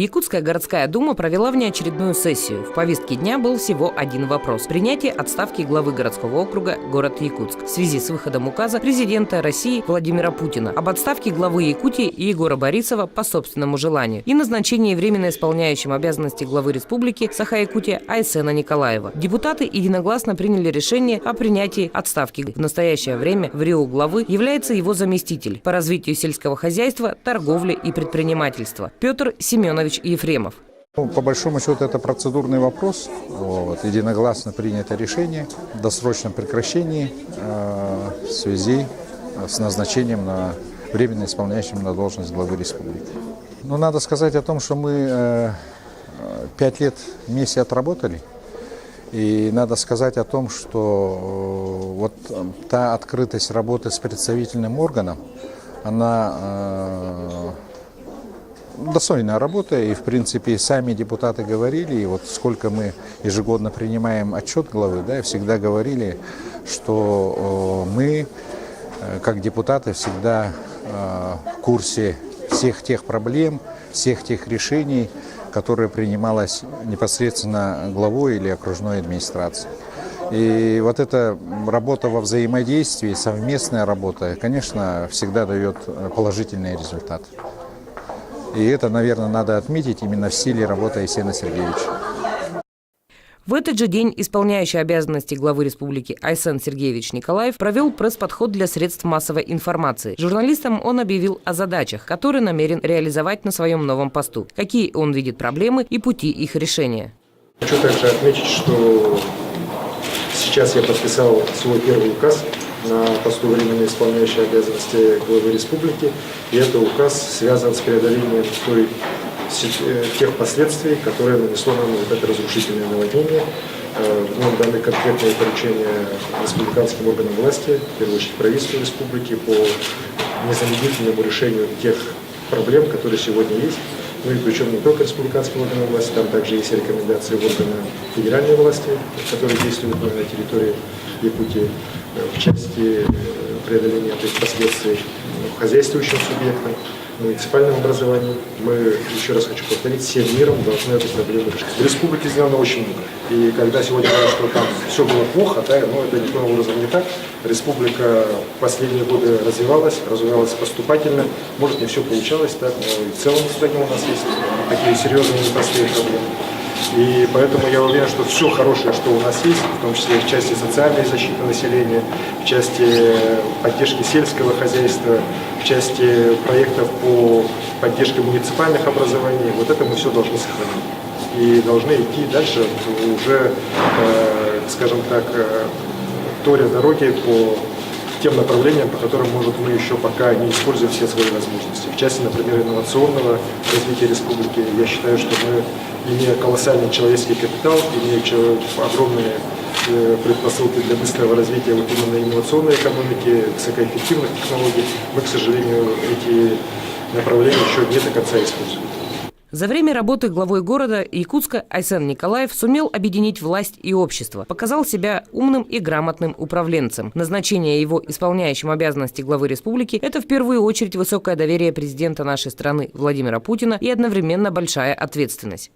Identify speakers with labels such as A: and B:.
A: Якутская городская дума провела внеочередную сессию. В повестке дня был всего один вопрос – принятие отставки главы городского округа город Якутск в связи с выходом указа президента России Владимира Путина об отставке главы Якутии Егора Борисова по собственному желанию и назначении временно исполняющим обязанности главы республики Саха-Якутия Айсена Николаева. Депутаты единогласно приняли решение о принятии отставки. В настоящее время в РИО главы является его заместитель по развитию сельского хозяйства, торговли и предпринимательства Петр Семенович Ефремов.
B: По большому счету это процедурный вопрос. Единогласно принято решение о досрочном прекращении в связи с назначением на временно исполняющим на должность главы республики. Но надо сказать о том, что мы 5 лет вместе отработали. И надо сказать о том, что вот та открытость работы с представительным органом, она достойная работа, и в принципе сами депутаты говорили, и вот сколько мы ежегодно принимаем отчет главы, да, всегда говорили, что мы, как депутаты, всегда в курсе всех тех проблем, всех тех решений, которые принималось непосредственно главой или окружной администрацией. И вот эта работа во взаимодействии, совместная работа, конечно, всегда дает положительный результат. И это, наверное, надо отметить именно в стиле работы Айсена Сергеевича.
A: В этот же день исполняющий обязанности главы республики Айсен Сергеевич Николаев провел пресс-подход для средств массовой информации. Журналистам он объявил о задачах, которые намерен реализовать на своем новом посту, какие он видит проблемы и пути их решения.
C: Хочу также отметить, что сейчас я подписал свой первый указ на посту временно исполняющей обязанности главы республики, и этот указ связан с преодолением тех последствий, которые нанесло нам вот это разрушительное наводнение. В нем даны конкретные поручения республиканским органам власти, в первую очередь правительству республики, по незамедлительному решению тех проблем, которые сегодня есть. Ну и причем не только республиканским органам власти, там также есть рекомендации органов федеральной власти, которые действуют на территории Якутии в части преодоления этих последствий хозяйствующим субъектам, муниципальном образовании. Мы, еще раз хочу повторить, всем миром должны эту проблему решить. В республике сделано очень много. И когда сегодня говорят, что там все было плохо, да, но это никоим образом не так. Республика в последние годы развивалась поступательно. Может, не все получалось, так, но и в целом в стране у нас есть такие серьезные непростые проблемы. И поэтому я уверен, что все хорошее, что у нас есть, в том числе в части социальной защиты населения, в части поддержки сельского хозяйства, в части проектов по поддержке муниципальных образований, вот это мы все должны сохранить. И должны идти дальше уже, скажем так, торя дороги по тем направлениям, по которым, может, мы еще пока не используем все свои возможности. В части, например, инновационного развития республики, я считаю, что мы, имея колоссальный человеческий капитал, имея огромные предпосылки для быстрого развития вот именно инновационной экономики, высокоэффективных технологий, мы, к сожалению, эти направления еще не до конца используем.
A: За время работы главой города Якутска Айсен Николаев сумел объединить власть и общество, показал себя умным и грамотным управленцем. Назначение его исполняющим обязанности главы республики – это в первую очередь высокое доверие президента нашей страны Владимира Путина и одновременно большая ответственность.